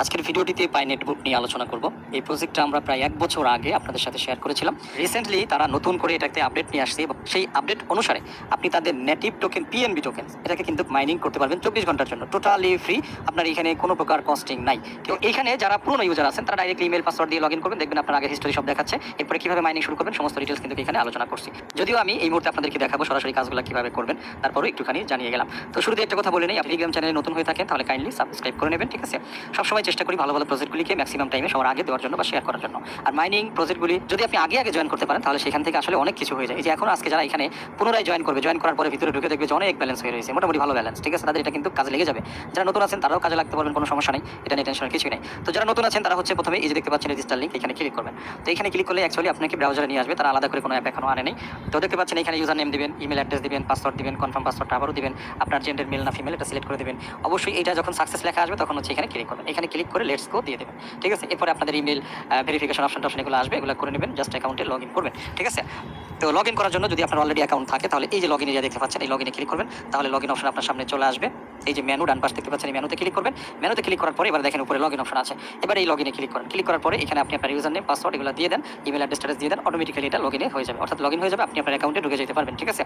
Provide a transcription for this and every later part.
আজকের ভিডিওটিতে পাই নেটবুক নিয়ে আলোচনা করব। এই প্রজেক্টটা আমরা প্রায় 1 বছর আগে আপনাদের সাথে শেয়ার করেছিলাম। রিসেন্টলি তারা নতুন করে এটাতে আপডেট নিয়ে আসছে এবং সেই আপডেট অনুসারে আপনি তাদের নেটিভ টোকেন পিএনবি টোকেন এটাকে কিন্তু মাইনিং করতে পারবেন 24 ঘন্টার জন্য, টোটালি ফ্রি। আপনার এখানে কোনো প্রকার কস্টিং নাই। তো এখানে যারা পুরনো ইউজার আছেন তারা ডাইরেক্টলি ইমেল পাসওয়ার্ড দিয়ে লগ ইন করবেন, দেখবেন আপনার আগে হিস্টোরি সব দেখাচ্ছে। এরপরে কিভাবে মাইনিং শুরু করবেন সমস্ত ডিটেলস কিন্তু এখানে আলোচনা করছি। যদিও আমি এই মুহূর্তে আপনাদেরকে দেখাবো সরাসরি কাজগুলো কিভাবে করবেন, তারপরে একটুখানি জানিয়ে গেলাম। তো শুরুতে একটা কথা বলে নেই, আপনি টেলিগ্রাম চ্যানেলে নতুন হয়ে থাকেন তাহলে কাইন্ডলি সাবস্ক্রাইব করে নেবেন, ঠিক আছে? সবসময় চেষ্টা করি ভালো ভালো প্রজেক্টগুলিকে ম্যাক্সিমাম টাইমে সবার আগে দেওয়ার জন্য বা শেয়ার করার জন্য। আর মাইনিং প্রজেক্টগুলি যদি আপনি আগে জয়েন করতে পারেন তাহলে সেখান থেকে আসলে অনেক কিছু হয়ে যায়। এই যে এখন আজকে যারা এখানে পুনরায় জয়েন করবে, জয়েন করার পরে ভিতরে ঢুকে দেখবে যে অনেক ব্যালেন্স হয়ে রয়েছে, মোটামুটি ভালো ব্যালেন্স, ঠিক আছে? তাদের এটা কিন্তু কাজে লেগে যাবে। যারা নতুন আছেন তারাও কাজে লাগতে পারবেন, কোনো সমস্যা নেই, এটা নিয়ে টেনশনের কিছুই নেই। তো যারা নতুন আছেন তারা হচ্ছে প্রথমে এই যে দেখতে পাচ্ছেন রেজিস্টার লিঙ্ক, এখানে ক্লিক করবেন। তো এখানে ক্লিক করলে অ্যাকচুয়ালি আপনাকে ব্রাউজারে নিয়ে আসবে, তারা আলাদা করে কোনো অ্যাপ এখনো আনে নেই। তো দেখতে পাচ্ছেন এখানে ইউজার নেম দিবেন, ইমেল অ্যাড্রেস দিবেন, পাসওয়ার্ড দিবেন, কনফার্ম পাসওয়ার্ডটা আবারও দিবেন, আপনার জেন্ডার মেল না ফিমেল এটা সিলেক্ট করে দেবেন। অবশ্যই এটা যখন সাকসেস লেখা আসবে তখন হচ্ছে এখানে ক্লিক করবেন, এখানে ক্লিক করে লেটস গো দিয়ে দেবেন, ঠিক আছে? এরপরে আপনাদের ইমেল ভেরিফিকেশন অপশন এগুলো আসবে, এগুলো করে নেবেন, জাস্ট অ্যাকাউন্টে লগ ইন করবেন, ঠিক আছে? তো লগ ইন করার জন্য যদি আপনার অলরেডি অ্যাকাউন্ট থাকে তাহলে এই যে লগ ইন এরিয়া দেখতে পাচ্ছেন, এই লগ ইনে ক্লিক করবেন, তাহলে লগ ইন অপশন আপনার সামনে চলে আসবে। এই যে মেনু ডান পাশ দেখতে পাচ্ছেন, এই মেনুতে ক্লিক করবেন। মেনুতে ক্লিক করার পরে এবার দেখেন উপরে লগ ইন অপশন আছে, এবার এই লগ ইনে ক্লিক করেন। ক্লিক করার পরে এখানে আপনি আপনার ইউজার নেম পাসওয়ার্ড এগুলো দিয়ে দেন, ইমেল অ্যাড্রেস দিয়ে দেন, অটোমেটিক্যালি এটা লগ ইনে হয়ে যাবে, অর্থাৎ লগ ইন হয়ে যাবে, আপনি আপনার অ্যাকাউন্টে ঢুকে যেতে পারবেন, ঠিক আছে?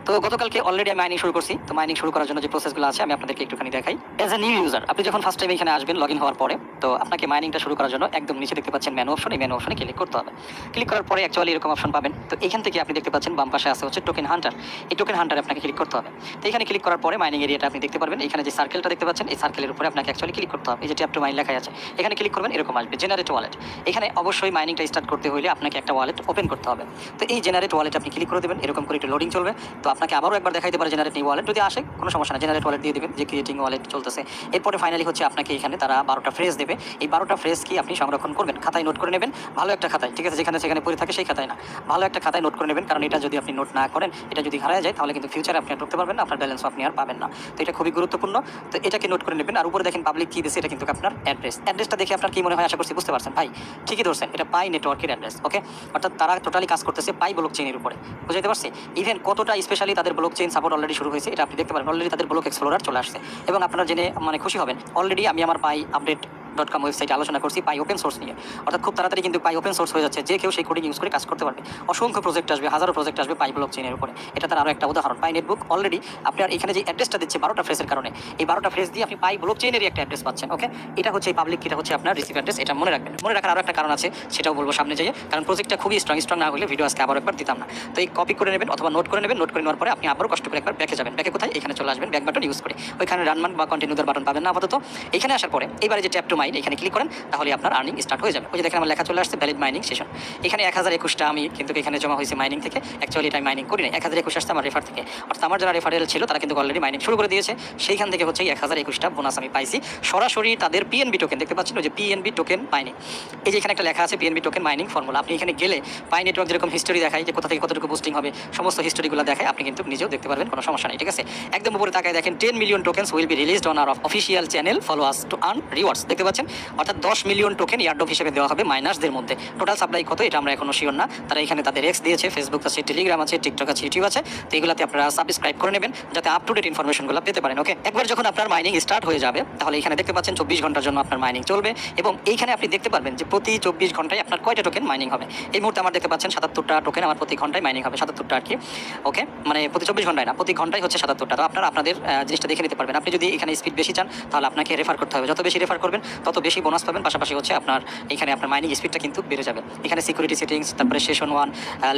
তো গতকালকে অলরেডি আমি মাইনিং শুরু করছি। তো মাইনিং শুরু করার জন্য যে প্রসেসগুলো আছে আমি আপনাদেরকে একটুখানি দেখাই। এজ এ নিউ ইউজার আপনি যখন ফার্স্ট টাইম এখানে আসবেন লগ ইন হওয়ার পরে, তো আপনাকে মাইনিংটা শুরু করার জন্য একদম নিচে দেখতে পাচ্ছেন মেনু অপশন, এই মেনু অপশনে ক্লিক করতে হবে। ক্লিক করার পরে অ্যাকচুয়ালি এরকম অপশন পাবেন। তো এখান থেকে আপনি দেখতে পাচ্ছেন বাম পাশে আছে হচ্ছে টোকেন হান্টার, এই টোকেন হান্টারে আপনাকে ক্লিক করতে হবে। তো এখানে ক্লিক করার পরে মাইনিং এরিয়াটা আপনি দেখতে পারবেন, এখানে যে সার্কেলটা দেখতে পাচ্ছেন এই সার্কেলের উপরে আপনাকে অ্যাকচুয়ালি ক্লিক করতে হবে। এই যে ট্যাপ টু মাইন লেখা আছে এখানে ক্লিক করবেন, এরকম আসবে জেনারেট ওয়ালেট। এখানে অবশ্যই মাইনিংটা স্টার্ট করতে হলে আপনাকে একটা ওয়ালেট ওপেন করতে হবে। তো এই জেনারেট ওয়ালেট আপনি ক্লিক করে দেবেন, এরকম করে একটু লোডিং চলবে। তো আপনাকে আবারও একবার দেখাইতে পারে জেনারেট নিউ ওয়ালেট, যদি আসে কোনো সমস্যা না, জেনারেট ওয়ালেট দিয়ে দেবেন যে ক্রিয়েটিং ওয়ালেট চলতেছে। এরপরে ফাইনালি হচ্ছে আপনাকে এখানে তারা 12টা ফ্রেজ দেবে, এই 12টা ফ্রেজ কি আপনি সংরক্ষণ করবেন, খাতায় নোট করে নেবেন, ভালো একটা খাতায়, ঠিক আছে? যেখানে সেখানে পড়ে থাকে সেই খাতায় না, ভালো একটা খাতায় নোট করে নেবেন, কারণ এটা যদি আপনি নোট না করেন, এটা যদি হারায় যায় তাহলে কিন্তু ফিউচারে আপনি আর ঢুকতে পারবেন না, আপনার ব্যালেন্সও আপনি আর পাবেন না। তো এটা খুবই গুরুত্বপূর্ণ। তো এটাকে নোট করে নেবেন। আর উপরে দেখেন পাবলিক কি দিয়েছে, এটা কিন্তু আপনার অ্যাড্রেসটা দেখে আপনার কি মনে হয় আশা করছি বুঝতে পারছেন ভাই, ঠিকই ধরছেন, এটা পাই নেটওয়ার্কের অ্যাড্রেস, ওকে? অর্থাৎ তারা টোটালি কাজ করতেছে পাই ব্লক চেইনের উপরে, বুঝতে পারছি? ইভেন কতটা স্পেশালি তাদের ব্লক চেইন সাপোর্ট অলরেডি শুরু হয়েছে এটা আপনি দেখতে পারেন, অলরেডি তাদের ব্লক এক্সপ্লোরার চলে আসছে। এবং আপনারা জেনে মানে খুশি হবেন, অলরেডি আমি আমার পাই আপডেট .com ওয়েবসাইটে আলোচনা করছি পাই ওপেন সোর্স নিয়ে, অর্থাৎ খুব তাড়াতাড়ি কিন্তু পাই ওপেন সোর্স হয়ে যাচ্ছে, যে কেউ সেই কোডিং ইউজ করে কাজ করতে পারবে। অসংখ্য প্রজেক্ট আসবে, হাজারো প্রজেক্ট আসবে পাই ব্লক চেইনের উপরে, এটা তার আরও একটা উদাহরণ। পাই নেটবুক অলরেডি আপনার এখানে যে অ্যাড্রেসটা দিচ্ছে 12টা ফ্রেজের কারণে, এই 12টা ফ্রেজ দিয়ে আপনি পাই ব্লক চেইনেরই একটা অ্যাড্রেস পাচ্ছেন, ওকে? এটা হচ্ছে এই পাবলিক, এটা হচ্ছে আপনার রিসিভ অ্যাড্রেস, এটা মনে রাখবেন। মনে রাখার আরও একটা কারণ আছে, সেটাও বলবো সামনে যাইয়ে, কারণ প্রজেক্টটা খুবই স্ট্রং না হলে ভিডিও আজকে আবার একবার দিতাম না। তো এই কপি করে নেবেন অথবা নোট করে নেবেন, নোট করে নেওয়ার পরে আপনি আবারও কষ্ট করে একবার ব্যাকে যাবেন। ব্যাকে কোথায়? এখানে চলে আসবেন, ব্যাক বাটন ইউজ করে ওইখানে রানমান বা কন্টিনিউদের বাটন পাবেন না আপাতত। এখানে আসার পরে এবারে যে ট্যাপ টু মাইন এখানে ক্লিক করেন, তাহলে আপনার আর্নিং স্টার্ট হয়ে যাবে। ওই যে দেখেন আমার লেখা চলে আসছে ভ্যালিড মাইনিং সেশন, এখানে 1021টা আমি কিন্তু এখানে জমা হয়েছে মাইনিং থেকে। অ্যাকচুয়ালি এটা মাইনিং করি না, 1021 আসছে আমার রেফার থেকে, অর্থাৎ আমার যারা রেফারেল ছিল তারা কিন্তু অলরেডি মাইনিং শুরু করে দিয়েছে। সেইখান থেকে হচ্ছে 1021টা বোনাস আমি পাইছি সরাসরি তাদের পিএনবি টোকেন, দেখতে পাচ্ছেন ওই যে পিএনবি টোকেন মাইনিং, এই যে এখানে একটা লেখা আছে পিএনবি টোকেন মাইনিং ফর্মুলা। আপনি এখানে গেলে পাই নেটওয়ার্ক যেরকম হিস্টোরি দেখায় যে কোথা থেকে কতটুকু বুস্টিং হবে, সমস্ত হিস্টোরিগুলো দেখায়, আপনি কিন্তু নিজেও দেখতে পারবেন, কোনো সমস্যা নেই, ঠিক আছে? একদম উপরে তাকায় দেখেন 10 million tokens will be released on our official channel, follow us to earn rewards, দেখতে পাচ্ছেন? অর্থাৎ 10 মিলিয়ন টোকেন ইয়ারড্রপ হিসেবে দেওয়া হবে মাইনার্সদের মধ্যে। টোটাল সাপ্লাই কত এটা আমরা এখনো শিওর না, তারা এখানে তাদের এক্স দিয়েছে, ফেসবুক আছে, টেলিগ্রাম আছে, টিকটক আছে, ইউটিউব আছে। তো এগুলোতে আপনারা সাবস্ক্রাইব করে নেবেন যাতে আপ টু ডেট ইনফরমেশনগুলো পেতে পারেন, ওকে? একবার যখন আপনার মাইনিং স্টার্ট হয়ে যাবে তাহলে এখানে দেখতে পাচ্ছেন 24 ঘন্টার জন্য আপনার মাইনিং চলবে, এবং এইখানে আপনি দেখতে পারবেন যে প্রতি 24 ঘন্টায় আপনার কয়টা টোকেন মাইনিং হবে। এই মুহূর্তে আমার দেখতে পাচ্ছেন 77টা টোকেন আমার প্রতি ঘন্টায় মাইনিং হবে, 77টা আর কি, ওকে? মানে প্রতি 24 ঘন্টায় না, প্রতি ঘন্টায় হচ্ছে 77টা। তো আপনারা আপনাদের জিনিসটা দেখে নিতে পারবেন। আপনি যদি এখানে স্পিড বেশি চান তাহলে আপনাকে রেফার করতে হবে, যত বেশি রেফার করবেন তত বেশি বোনাস পাবেন, পাশাপাশি হচ্ছে আপনার এখানে আপনার মাইনিং স্পিডটা কিন্তু বেড়ে যাবে। এখানে সিকিউরিটি সেটিংস, তারপরে সেশন 1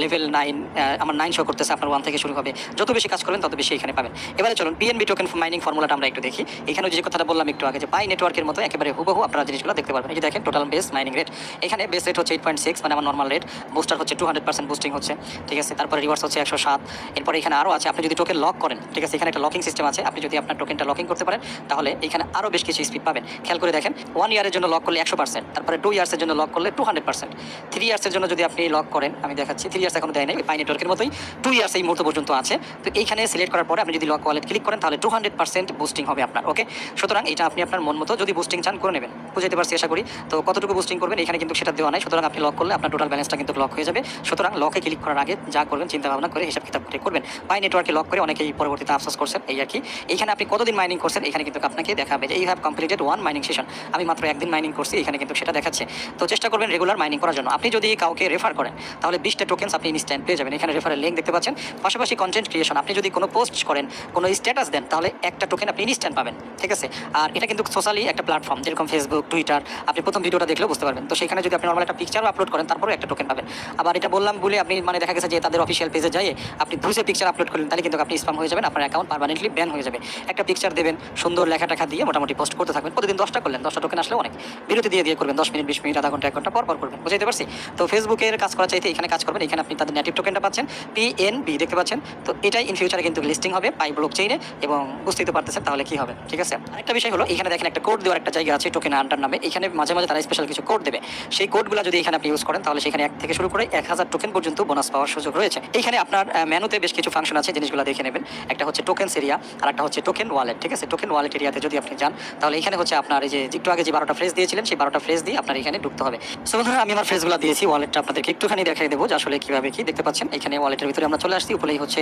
লেভেল 9, আমার 9 শো করতেছে, আপনার 1 থেকে শুরু হবে, যত বেশি কাজ করবেন তত বেশি এখানে পাবেন। এবারে চলুন পিএনবি টোকেন মাইনিং ফর্মুলাটা আমরা একটু দেখি। এখানে যে কথাটা বললাম একটু আগে যে পাই নেটওয়ার্কের মতো একেবারে হুবহু আপনারা জিনিসগুলো দেখতে পারবেন। এই যে দেখেন টোটাল বেস মাইনিং রেট, এখানে বেস রেট হচ্ছে 8.6 মানে আমার নর্মাল রেট, বুস্টার হচ্ছে 200% বুস্টিং হচ্ছে, ঠিক আছে? তারপরে রিওয়ার্ডস হচ্ছে 107। এরপরে এখানে আরও আছে, আপনি যদি টোকেন লক করেন, ঠিক আছে? এখানে একটা লকিং সিস্টেম আছে, আপনি যদি আপনার টোকেনটা লকিং করতে পারেন তাহলে এখানে আরও বেশ কিছু স্পিড পাবেন। খেয়াল করে দেখেন 1 ইয়ারের জন্য লক করলে 100%, তারপরে 2 ইয়ার্সের জন্য লক করলে 200%, 3 ইয়ার্সের জন্য যদি আপনি লক করেন, আমি দেখাচ্ছি 3 ইয়ার্স এখন দেয় নাই, পাই নেটওয়ার্কের মতোই 2 ইয়ার্স এই মুহূর্ত পর্যন্ত আছে। তো এইখানে সিলেক্ট করার পরে আপনি যদি লক ওয়ালেট ক্লিক করেন তাহলে 200% বুস্টিং হবে আপনার, ওকে? সুতরাং এটা আপনি আপনার মন মতো যদি বুস্টিং চান করে নেবেন, বুঝতে পারছি আশা করি। তো কতটুকু বুস্টিং করবেন এখানে কিন্তু সেটা দেওয়া নাই, সুতরাং আপনি লক করলে আপনার টোটাল ব্যালেন্সটা কিন্তু লক হয়ে যাবে। সুতরাং লকে ক্লিক করার আগে যা করবেন চিন্তা ভাবনা করে হিসাব কিতাব করে করবেন। পাই নেটওয়ার্কে লক করে অনেকেই পরবর্তীতে আফসোস করছেন, এই আর কি। এখানে আপনি কতদিন মাইনিং করছেন এখানে কিন্তু আপনাকে দেখাবে যে you have completed 1 mining session. আমি মাত্র একদিন মাইনিং করছি, এখানে কিন্তু সেটা দেখাচ্ছে। তো চেষ্টা করবেন রেগুলার মাইনিং করার জন্য। আপনি যদি কাউকে রেফার করেন তাহলে 20টা টোকেন্স আপনি ইনস্ট্যান্ট পেয়ে যাবেন। এখানে রেফারের লিঙ্ক দেখতে পাচ্ছেন। পাশাপাশি কন্টেন্ট ক্রিয়েশন, আপনি যদি কোনো পোস্ট করেন, কোনো স্ট্যাটাস দেন, তাহলে একটা টোকেন আপনি ইনস্ট্যান্ট পাবেন, ঠিক আছে। আর এটা কিন্তু সোশ্যালি একটা প্ল্যাটফর্ম, যেরকম ফেসবুক, টুইটার, আপনি প্রথম ভিডিওটা দেখলেও বুঝতে পারবেন। তো সেখানে যদি আপনি নর্মাল একটা পিকচারও আপলোড করেন, তারপরেও একটা টোকেন পাবেন। আবার এটা বললাম বলে আপনি মানে দেখা গেছে যে তাদের অফিসিয়াল পেজে যাই আপনি ধুসে পিকচার আপলোড করলেন, তাহলে কিন্তু আপনি স্প্যাম হয়ে যাবেন, আপনার অ্যাকাউন্ট পার্মানেন্টলি ব্যান হয়ে যাবে। একটা পিকচার দেবেন, সুন্দর লেখা টাকা দিয়ে মোটামুটি পোস্ট করতে থাকবেন, প্রতিদিন 10টা করলেন, 10টা টোকেন আসলে অনেক। বিরতি দিয়ে করবেন, 10 মিনিট, 20 মিনিট, আধা ঘন্টা, 1 ঘন্টা পর পর করবেন, বুঝতে পারছি। তো ফেসবুকের কাজ করা চাইতে এখানে কাজ করবেন। এখানে আপনি তাদের নেটিভ টোকেনটা পাচ্ছেন, PNB দেখতে পাচ্ছেন। তো এটাই ইন ফিউচারে কিন্তু লিস্টিং হবে পাই ব্লক চেইনে, এবং বুঝতেই তো পারতেছেন তাহলে কি হবে, ঠিক আছে। আরেকটা বিষয় হলো, এখানে দেখেন একটা কোড দেওয়ার একটা জায়গা আছে টোকেন আন্ডার নামে। এখানে মাঝে মাঝে তারা স্পেশাল কিছু কোড দেবে। সেই কোডগুলো যদি এখানে আপনি ইউজ করেন, তাহলে সেখানে 1 থেকে শুরু করে 1000 টোকেন পর্যন্ত বোনাস পাওয়ার সুযোগ রয়েছে। এখানে আপনার মেনুতে বেশ কিছু ফাংশন আছে, জিনিসগুলো দেখে নেবেন। একটা হচ্ছে টোকেন্স এরিয়া, আর একটা হচ্ছে টোকেন ওয়ালেট, ঠিক আছে। টোকেন ওয়ালেট এরিয়াতে যদি আপনি যান, তাহলে এখানে হচ্ছে আপনার এই যে একটু আগে যে 12টা ফ্রেজ দিয়েছিলেন, সেই 12টা ফ্রেজ দিয়ে আপনার এখানে ঢুকতে হবে। সো বন্ধুরা, আমি আমার ফ্রেজগুলো দিয়েছি, ওয়ালেটটা আপনাদেরকে একটুখানি দেখাই দেবো যে আসলে কিভাবে কি দেখতে পাচ্ছেন। এখানে ওয়ালেটের ভিতরে আমরা চলে আসছি, উপরেই হচ্ছে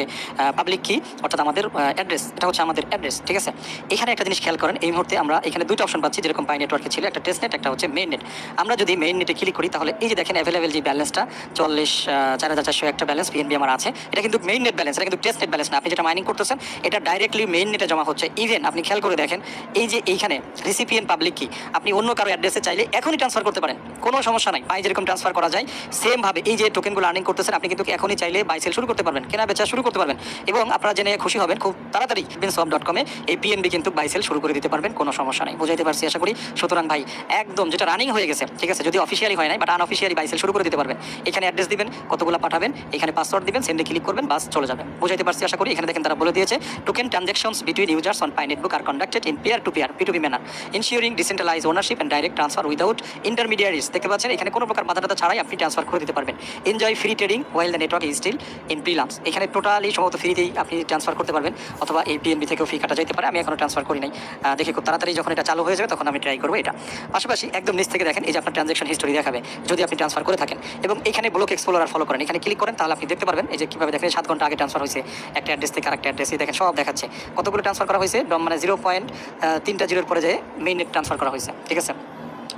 পাবলিক কি, অর্থাৎ আমাদের অ্যাড্রেস, এটা হচ্ছে আমাদের অ্যাড্রেস, ঠিক আছে। এখানে একটা জিনিস খেয়াল করেন, এই মুহূর্তে আমরা এখানে 2টা অপশন পাচ্ছি, যেরকম পাই নেটওয়ার্কে ছিল, একটা টেস্ট নেট, একটা হচ্ছে মেইন নেট। আমরা যদি মেইন নেটে ক্লিক করি, তাহলে এই যে দেখেন অ্যাভেলেবেল যে ব্যালেন্সটা 44,400 একটা ব্যালেন্স পিএনবি আমার আছে, এটা কিন্তু মেইন নেট ব্যালেন্স, এটা কিন্তু টেস্ট নেট ব্যালেন্স না। আপনি যেটা মাইনিং করতেছেন, এটা ডাইরেক্টলি মেইন নেটে জমা হচ্ছে। ইভেন আপনি খেয়াল করে দেখেন, এই যে এইখানে রিসিপিয়েন্ট পাবলিক কি, আপনি অন্য কারো অ্যাড্রেসে চাইলে এখনই ট্রান্সফার করতে পারেন, কোনো সমস্যা নাই। পাই যেরকম ট্রান্সফার করা যায়, সেম ভাবে এই যে টোকেনগুলো আর্নিং করতেছেন, আপনি কিন্তু এখনই চাইলে বাই সেল শুরু করতে পারবেন, কেনা বেচা শুরু করতে পারবেন। এবং আপনারা জেনে খুশি হবেন, খুব তাড়াতাড়ি binswap.com এই পিএনবি কিন্তু বাই সেল শুরু করে দিতে পারবেন, কোনো সমস্যা নাই। বুঝাইতে পারছি আশা করি। সুতরাং ভাই, একদম যেটা রানিং হয়ে গেছে, ঠিক আছে, যদি অফিসিয়ালি হয় নাই, বাট আনঅফিসিয়ালি বাই সেল শুরু করে দিতে পারবেন। এখানে অ্যাড্রেস দিবেন, কতগুলো পাঠাবেন, এখানে পাসওয়ার্ড দিবেন, সেন্ডে ক্লিক করবেন, বাস চলে যাবে। বুঝাইতে পারছি আশা করি। এখানে দেখেন তারা বলে দিয়েছে, token transactions between users on Pi netbook are conducted in peer to peer P2P manner, ensuring decentralise ownership and direct transfer without intermediaries. দেখতে পাচ্ছেন এখানে কোনো প্রকার বাধা টাধা ছাড়াই আপনি ট্রান্সফার করে দিতে পারবেন। Enjoy free trading while the network is still in prelims. এখানে টোটালি সম্ভবত ফ্রিতেই আপনি ট্রান্সফার করতে পারবেন, অথবা এই পিএনবি থেকেও ফি কাটা যেতে পারে। আমি এখনো ট্রান্সফার করি নাই, দেখি খুব তাড়াতাড়ি যখন এটা চালু হয়ে যাবে তখন আমি ট্রাই করবো এটা। পাশাপাশি একদম নিচ থেকে দেখেন, এই যে আপনার ট্রানজাকশন হিস্টোরি দেখাবে যদি আপনি ট্রান্সফার করে থাকেন, এবং এখানে ব্লক এক্সপ্লোরার ফলো করেন, এখানে ক্লিক করেন, তাহলে আপনি দেখতে পারবেন এই যে কীভাবে দেখেন 7 ঘন্টা আগে ট্রান্সফার হয়েছে একটা অ্যাড্রেস থেকে আরেকটা অ্যাড্রেসে, দেখেন সব দেখাচ্ছে কতগুলো ট্রান্সফার করা হয়েছে, মানে 0.3টা জিরোর পরে যায় মেইন নেট ট্রান্সফার করা হয়েছে, ঠিক আছে।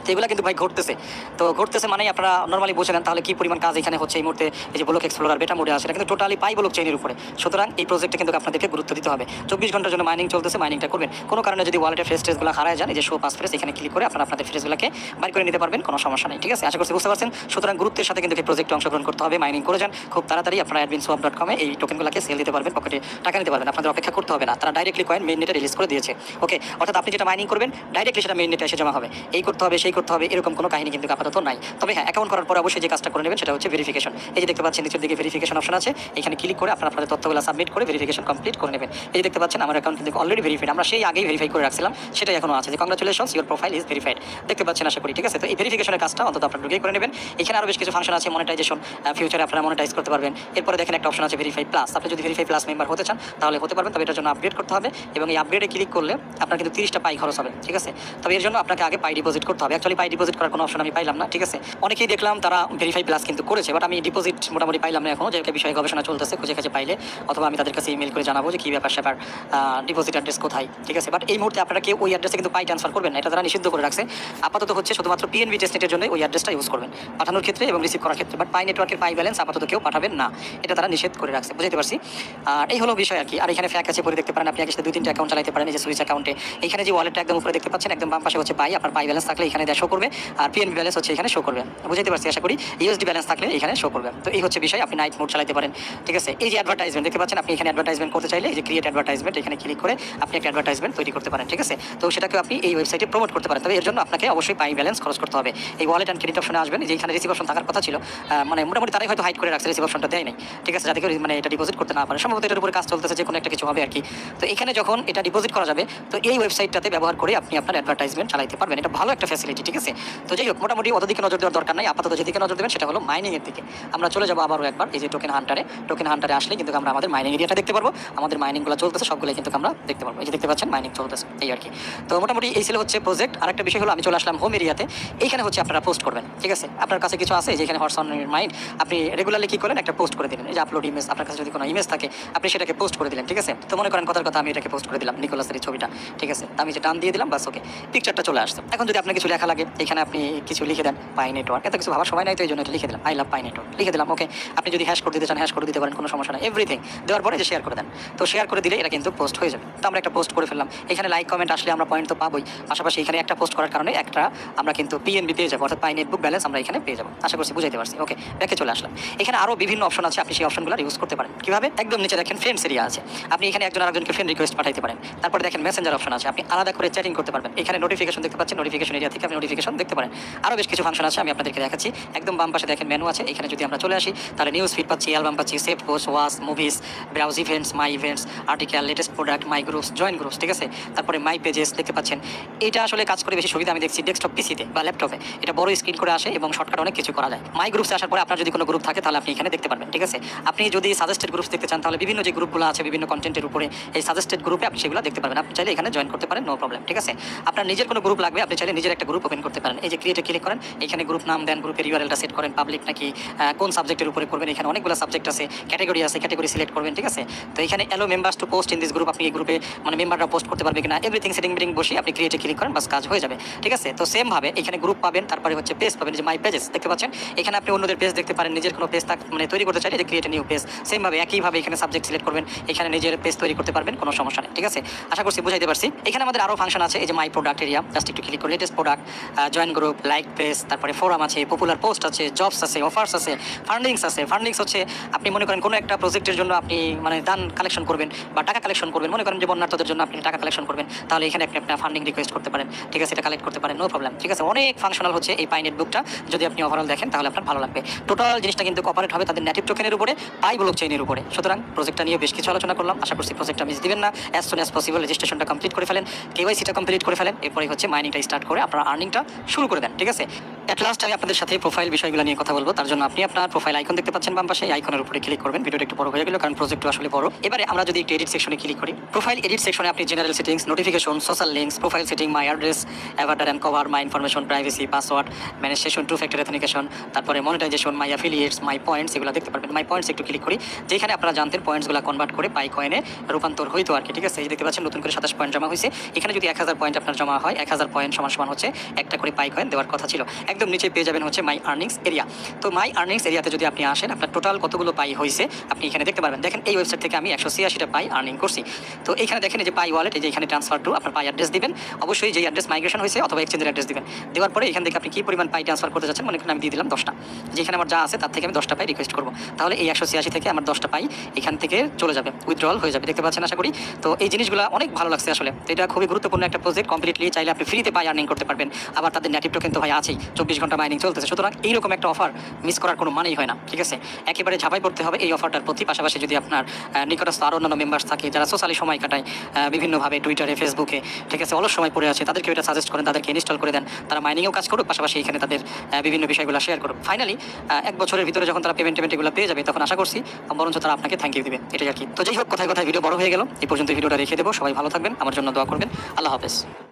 তো এগুলো কিন্তু ভাই ঘটতেছে। তো ঘটতেছে মানে আপনারা নর্মালি বুঝে নেন তাহলে কি পরিমাণ কাজ এখানে হচ্ছে এই মুহূর্তে। এই যে ব্লক এক্সপ্লোরার বেটা মোডে আছে, এটা কিন্তু টোটালি পাই ব্লক চেইনের উপরে। সুতরাং এই প্রজেক্টে কিন্তু আপনাদেরকে গুরুত্ব দিতে হবে। 24 ঘন্টার জন্য মাইনিং চলতেছে, মাইনিংটা করবেন। কোনো কারণে যদি ওয়ালেটের ফ্রেজ ট্রেসগুলো হারায় যান, এই যে শো পাস ফ্রেজ, এখানে ক্লিক করে আপনারা আপনাদের ফ্রেজগুলোকে বাইর করে নিতে পারবেন, কোনো সমস্যা নেই, ঠিক আছে। আশা করছি বুঝতে পারছেন। সুতরাং গুরুত্বের সাথে কিন্তু এই প্রজেক্টে অংশগ্রহণ করতে হবে, মাইনিং করে যান। খুব তাড়াতাড়ি আপনারা binswap.com এই টোকেনগুলোকে সেল দিতে পারবেন, পকেটে টাকা নিতে পারবেন, আপনাদের অপেক্ষা করতে হবে না। তারা ডাইরেক্টলি কয়েন মেইন নেটে রিলিজ করে দিয়েছে, ওকে। অর্থাৎ আপনি যেটা মাইনিং করবেন ডাইরেক্টলি সেটা মেইন নেটে এসে জমা হবে। এই করতে হবে, সেই করতে হবে, এরকম কোনো কাহিনী কিন্তু আপাতত নাই। তবে হ্যাঁ, অ্যাকাউন্ট করার পর অবশ্যই যে কাজটা করে নেবেন সেটা হচ্ছে ভেরিফিকেশন। এই যে দেখতে পাচ্ছেন নিচের দিকে ভেরিফিকেশন অপশন আছে, এখানে ক্লিক করে আপনারা আপনাদের তথ্যগুলো সাবমিট করে ভেরিফিকেশন কমপ্লিট করে নেবেন। এই যে দেখতে পাচ্ছেন আমার অ্যাকাউন্ট কিন্তু অলরেডি ভেরিফাইড, আমরা সেই আগেই ভেরিফাই করে রাখছিলাম, সেটাই এখনো আছে যে congratulations your profile is verified. দেখতে পাচ্ছেন আশা করি, ঠিক আছে। তো এই ভেরিফিকেশনের কাজটা অন্তত আপনারা ঢুকেই করে নেবেন। এখানে আরও বেশ কিছু ফাংশন আছে, মনিটাইজেশন, ফিউচারে আপনারা মনিটাইজ করতে পারবেন। এরপরে দেখেন একটা অপশন আছে ভেরিফাই প্লাস। আপনি যদি ভেরিফাই প্লাস মেম্বার হতে চান তাহলে হতে পারবেন, তবে এটার জন্য আপডেট করতে হবে, এবং এই আপডেটে ক্লিক করলে আপনার কিন্তু 30টা পাই খরচ হবে, ঠিক আছে। তবে এর জন্য আপনাকে আগে পাই ডিপোজিট করতে হবে। অ্যাকচুয়ালি পাই ডিপোজিট করার কোনো অপশন আমি পাইলাম না, ঠিক আছে। অনেকেই দেখলাম তারা ভেরিফাই প্লাস কিন্তু করেছে, বাট আমি ডিপোজিট মোটামুটি পাইলাম না এখনো, যে বিষয়ে গবেষণা চলতেছে, খুঁজে কাছে পাইলে অথবা আমি তাদের কাছে ইমেল করে জানাবো যে কী ব্যাপার স্যাপার, ডিপোজিট অ্যাড্রেস কোথায়, ঠিক আছে। বাট এই মুহূর্তে আপনারা কেউ ওই অ্যাড্রেসে কিন্তু পাই ট্রান্সফার করবেন না, এটা তারা নিষিদ্ধ করে রাখছে। আপাতত হচ্ছে শুধুমাত্র পিএনবি টেস্টনেটের জন্য ওই অ্যাড্রেসটা ইউজ করবেন পাঠানোর ক্ষেত্রে এবং রিসিভ করার ক্ষেত্রে, বাট পাই নেটওয়ার্কের পাই ব্যালেন্স আপাতত কেউ পাঠাবেন না, এটা তারা নিষেধ করে রাখছে, বুঝতে পারছি। আর এই হলো বিষয় আর কি। আর এখানে ফ্যাক আছে, পরে দেখতে পারেন আপনি একসাথে 2-3টা অ্যাকাউন্ট চালাতে পারেন। এই যে সুইচ অ্যাকাউন্টে এখানে যে ওয়ালেটটা একদম উপরে দেখতে পাচ্ছেন, একদম বাম পাশে হচ্ছে পাই, আপনার পাই ব্যালেন্স থাকলে এখানে শো করবে, আর পিএনবি ব্যালেন্স হচ্ছে এখানে শো করবে, বুঝতে পারছি আশা করি। ইউএসডি ব্যালেন্স থাকলে এখানে শো করবে। তো এই হচ্ছে বিষয়, আপনি নাইট মোড চালাতে পারেন, ঠিক আছে। এই যে অ্যাডভার্টাইজমেন্ট দেখতে পাচ্ছেন, আপনি এখানে অ্যাডভার্টাইজমেন্ট করতে চাইলে এই যে ক্রিয়েট অ্যাডভার্টাইজমেন্ট, এখানে ক্লিক করে আপনি একটা অ্যাডভার্টাইজমেন্ট তৈরি করতে পারেন, ঠিক আছে। তো সেটাকে আপনি এই ওয়েবসাইটে প্রমোট করতে পারেন। তবে এর জন্য আপনাকে অবশ্যই পাই ব্যালেন্স খরচ করতে হবে। এই ওয়ালেট অ্যান্ড ক্রেডিট অপশনে আসবেন, যে এখানে রিসিভ অপশন থাকার কথা ছিল, মানে মোটামুটি তারাই হয়তো হাইড করে রাখছে, রিসিভ অপশনটা দেয় নাই, ঠিক আছে, যাতে করে মানে এটা ডিপোজিট করতে না পারে। সম্ভবত এটার উপরে কাজ চলতেছে, যে কোনো একটা কিছু হবে আর কি। তো এখানে যখন এটা ডিপোজিট করা যাবে, তো এই ওয়েবসাইটটাতে ব্যবহার করে আপনি আপনার অ্যাডভার্টাইজমেন্ট চালাতে পারবেন। এটা ভালো একটা ফ্যাসিলিটি। আইডি, ঠিক আছে? তো যাই হোক, মোটামুটি অত দিকে নজর দেওয়ার দরকার নাই। আপাতত যেদিকে নজর দেবেন সেটা হলো মাইনিং এর দিকে। আমরা চলে যাবো আবারও একবার এই যে টোকেন হান্টারে আসলে কিন্তু আমরা আমাদের মাইনিং এরিয়াটা দেখতে পারবো। আমাদের মাইনিংগুলো চলতেছে সবগুলোই কিন্তু আমরা দেখতে পারবো। এই যে দেখতে পাচ্ছেন মাইনিং চলতেছে, এই আর কি। তো মোটামুটি এই ছিল হচ্ছে প্রজেক্ট। আরেকটা বিষয় হলো আমি চলে আসলাম হোম এরিয়াতে। এইখানে হচ্ছে আপনারা পোস্ট করবেন, ঠিক আছে? আপনার কাছে কিছু আছে যেখানে হর্স অন মাইন্ড, আপনি রেগুলারলি কি করেন, একটা পোস্ট করে দিলেন। এই যে আপলোড ইমেজ, আপনার কাছে যদি কোনো ইমেজ থাকে আপনি সেটাকে পোস্ট করে দিলেন, ঠিক আছে? তো মনে করেন কথার কথা আমি এটাকে পোস্ট করে দিলাম, নিকোলাসের এই ছবিটা, ঠিক আছে? আমি যে টান দিয়ে দিলাম, বাস ওকে, পিকচারটা চলে আসছে। এখন যদি আপনার কিছু লেখা লাগে এখানে আপনি কিছু লিখে দেন, পাই নেটওয়ার্ক, এত কিছু ভাবার সময় নাই, তো এই জন্য এটা লিখে দিলাম, আই লাভ পাই নেটওয়ার্ক লিখে দিলাম, ওকে। আপনি যদি হ্যাশ করে দিতে চান হ্যাশ করে দিতে পারেন, কোনো সমস্যা নেই। এভরিথিং দেওয়ার পরে যে শেয়ার করে দেন, তো শেয়ার করে দিলে এটা কিন্তু পোস্ট হয়ে যাবে। তো আমরা একটা পোস্ট করে ফেললাম, এখানে লাইক কমেন্ট আসলে আমরা পয়েন্ট তো পাবোই, পাশাপাশি এখানে একটা পোস্ট করার কারণে একটা আমরা কিন্তু পিএনবি পেয়ে যাবো, অর্থাৎ পাই নেট বুক ব্যালেন্স আমরা এখানে পেয়ে যাবো। আশা করছি বুঝাইতে পারছি, ওকে। ব্যাকে চলে আসলাম। এখানে আরও বিভিন্ন অপশন আছে, আপনি সেই অপশনগুলো ইউজ করতে পারেন। কিভাবে? একদম নিচে দেখেন ফ্রেন্ডস এরিয়া আছে, আপনি এখানে একজন আরেকজনকে ফ্রেন্ড রিকোয়েস্ট পাঠাইতে পারেন। তারপরে দেখেন মেসেঞ্জার অপশন আছে, আপনি আলাদা করে চ্যাটিং করতে পারবেন। এখানে নোটিফিকেশন দেখতে পাচ্ছেন, নোটিফিকেশন এরিয়া থেকে আপনি নোটিফিকেশন দেখতে পারেন। আরও বেশ কিছু ফাংশন আছে, আমি আপনাদেরকে দেখাচ্ছি। একদম বাম পাশে দেখেন মেনু আছে, এখানে যদি আমরা চলে আসি তাহলে নিউজ ফিড পাচ্ছি, অ্যালবাম পাচ্ছি, save post, watch, movies, browse events, my events, article, latest product, my groups, join groups, ঠিক আছে? তারপরে মাই পেজেস দেখতে পাচ্ছেন। এটা আসলে কাজ করে বেশি সুবিধা আমি দেখছি ডেস্কটপ পিসিতে বা ল্যাপটপে, এটা বড় স্ক্রিন করে আসে এবং শর্টকাট অনেক কিছু করা যায়। মাই গ্রুপসে আসার পরে আপনার যদি কোনো গ্রুপ থাকে তাহলে আপনি এখানে দেখতে পারবেন, ঠিক আছে? আপনি যদি সাজেস্টেড গ্রুপস দেখতে চান তাহলে বিভিন্ন যে গ্রুপগুলো আছে বিভিন্ন কন্টেন্টের উপরে, এই সাজেস্টেড গ্রুপে আপনি সেগুলো দেখতে পারবেন। আপনি চাইলে এখানে জয়েন করতে পারেন, নো প্রবলেম, ঠিক আছে? আপনার নিজের কোনো গ্রুপ লাগবে, আপনি চাইলে নিজের একটা গ্রুপ ওপেন করতে পারেন। এই যে ক্রিয়েটে ক্লিক করেন, এখানে গ্রুপ নাম দেন, গ্রুপের ইউআরএলটা সেট করেন, পাবলিক নাকি কোন সাবজেক্টের উপরে করবেন, এখানে অনেকগুলো সাবজেক্ট আছে, ক্যাটাগরি আছে, ক্যাটাগরি সিলেক্ট করবেন, ঠিক আছে? তো এখানে allow members to post in this group, আপনি এই গ্রুপে মানে মেম্বাররা পোস্ট করতে পারবে কিনা, এভরিথিং সেটিং মিটিং বসে আপনি ক্রিয়েটে ক্লিক করেন, বাস কাজ হয়ে যাবে, ঠিক আছে? তো সেম ভাবে এখানে গ্রুপ পাবেন, তারপরে হচ্ছে পেজ পাবেন, যে মাই পেজেস দেখতে পাচ্ছেন, এখানে আপনি অন্যদের পেজ দেখতে পারেন, নিজের কোনো পেজ মানে তৈরি করতে চাইলে যে ক্রিয়েট নিউ পেজ, সেম ভাবে একইভাবে এখানে সাবজেক্ট সিলেক্ট করবেন, এখানে নিজের পেজ তৈরি করতে পারবেন, কোনো সমস্যা নেই, ঠিক আছে? আশা করছি বুঝাইতে পারছি। এখানে আমাদের আরও ফাংশন আছে, এই যে মাই প্রোডাক্ট এরিয়া, জাস্ট একটু ক্লিক করে latest product, join group, like page, তারপরে ফোরাম আছে, পপুলার পোস্ট আছে, জবস আছে, অফার্স আছে, ফান্ডিংস আছে। ফান্ডিংস হচ্ছে আপনি মনে করেন কোনো একটা প্রজেক্টের জন্য আপনি মানে দান কালেকশন করবেন বা টাকা কালেকশন করবেন, মনে করেন যে বন্যার্থদের জন্য আপনি টাকা কালেকশন করবেন, তাহলে এখানে আপনি আপনার ফান্ডিং রিকোয়েস্ট করতে পারেন, ঠিক আছে? এটা কালেক্ট করতে পারেন, নো প্রবলেম, ঠিক আছে? অনেক ফাংশনাল হচ্ছে এই পাই নেট বুকটা, যদি আপনি ওভারঅল দেখেন তাহলে আপনার ভালো লাগবে। টোটাল জিনিসটা কিন্তু অপারেট হবে তাদের নেটিভ টোকেনের উপরে, পাই ব্লক চেইনের উপরে। সুতরাং প্রজেক্টটা নিয়ে বেশ কিছু আলোচনা করলাম, আশা করছি প্রজেক্টটা মিস দিবেন না। অ্যাজ সুন অ্যাজ পসিবল রেজিস্ট্রেশনটা কমপ্লিট করে ফেলেন, কেওয়াইসিটা কমপ্লিট করে ফেলেন, এরপরে হচ্ছে মাইনিংটা স্টার্ট করে আপনার আর্নিংটা শুরু করে দেন, ঠিক আছে? অ্যাট লাস্ট আমি আপনাদের সাথে প্রোফাইল বিষয়গুলো নিয়ে কথা বলবো। তার জন্য আপনি আপনার প্রোফাইল আইকন দেখতে পাচ্ছেন বাম পাশে, এই আইকনের উপরে ক্লিক করবেন। ভিডিওটা একটু বড় হয়ে গেল কারণ প্রজেক্টটা আসলে বড়। এবারে আমরা যদি একটু এডিট সেকশনে ক্লিক করি, প্রোফাইল এডিট সেকশনে আপনি general settings, notification, social links, profile setting, my address, avatar and cover, my information, privacy, password, manage session, two factor authentication, তারপরে monetization, my affiliates, my points, এগুলো দেখতে পারবেন। মাই পয়েন্টস একটু click করি, যেখানে আপনারা জানতেন পয়েন্টসগুলো কনভার্ট করে পাই কয়েনে রূপান্তর হইতো আর কি, ঠিক আছে? এই দেখতে পাচ্ছেন নতুন করে 27 পয়েন্ট জমা হয়েছে। এখানে যদি 1000 পয়েন্ট আপনার জমা হয়, 1000 পয়েন্ট সমান সমান হচ্ছে একটা করে পাই কয়েন দেওয়ার কথা ছিল। একদম নিচে পেয়ে যাবেন হচ্ছে মাই আর্নিংস এরিয়া। তো মাই আর্নিংস এরিয়াতে যদি আপনি আসেন, আপনার টোটাল কতগুলো পাই হয়েছে আপনি এখানে দেখতে পারবেন। দেখেন এই ওয়েবসাইট থেকে আমি 186টা পাই আর্নিং করছি। তো এখানে দেখেন এই যে পাই ওয়ালেট, এই যে এখানে ট্রান্সফার টু, আপনার পাই অ্যাড্রেস দিবেন, অবশ্যই যেই অ্যাড্রেস মাইগ্রেশন হয়েছে অথবা এক্সচেঞ্জের অ্যাড্রেস দিবেন। দেওয়ার পরে এখান থেকে আপনি কি পরিমাণ পাই ট্রান্সফার করতে যাচ্ছেন, মনে করেন আমি দিয়ে দিলাম 10টা, যেখানে আমার যা আছে তার থেকে আমি 10টা পাই রিকোয়েস্ট করবো, তাহলে এই 186 থেকে আমার 10টা পাই এখান থেকে চলে যাবে, উইথড্রল হয়ে যাবে, দেখতে পাচ্ছেন আশা করি। তো এই জিনিসগুলো অনেক ভালো লাগছে আসলে। তো এটা খুবই গুরুত্বপূর্ণ একটা প্রজেক্ট, কমপ্লিটলি চাইলে আপনি ফ্রিতে পাই আর্নিং করতে পারবেন। আবার তাদের নেটিভ টোকেন তো ভাই আছেই, 24 ঘন্টা মাইনিং চলতেছে। সুতরাং এইরকম একটা অফার মিস করার কোনো মানেই হয় না, ঠিক আছে? একেবারে ঝাঁপাই পড়তে হবে এই অফারটার প্রতি। পাশাপাশি যদি আপনার নিকটস্থ আরও অন্যান্য মেম্বার্স থাকে যারা সোশ্যালি সময় কাটায় বিভিন্নভাবে, টুইটারে, ফেসবুকে, ঠিক আছে, অলস সময় পড়ে আছে, তাদেরকে এটা সাজেস্ট করেন, তাদেরকে ইনস্টল করে দেন, তারা মাইনিংয়েও কাজ করুক, পাশাপাশি এখানে তাদের বিভিন্ন বিষয়গুলো শেয়ার করুক। ফাইনালি 1 বছরের ভিতরে যখন তারা পেমেন্ট এগুলো পেয়ে যাবে, তখন আশা করছি বরঞ্চ তারা আপনাকে থ্যাংক ইউ দিবে, এটাই আর কি। তো যাই হোক, কথায় কথায় ভিডিও বড় হয়ে গেল, এই পর্যন্ত ভিডিওটা রেখে দেবো। সবাই ভালো থাকবেন, আমার জন্য দোয়া করবেন। আল্লাহ হাফেজ।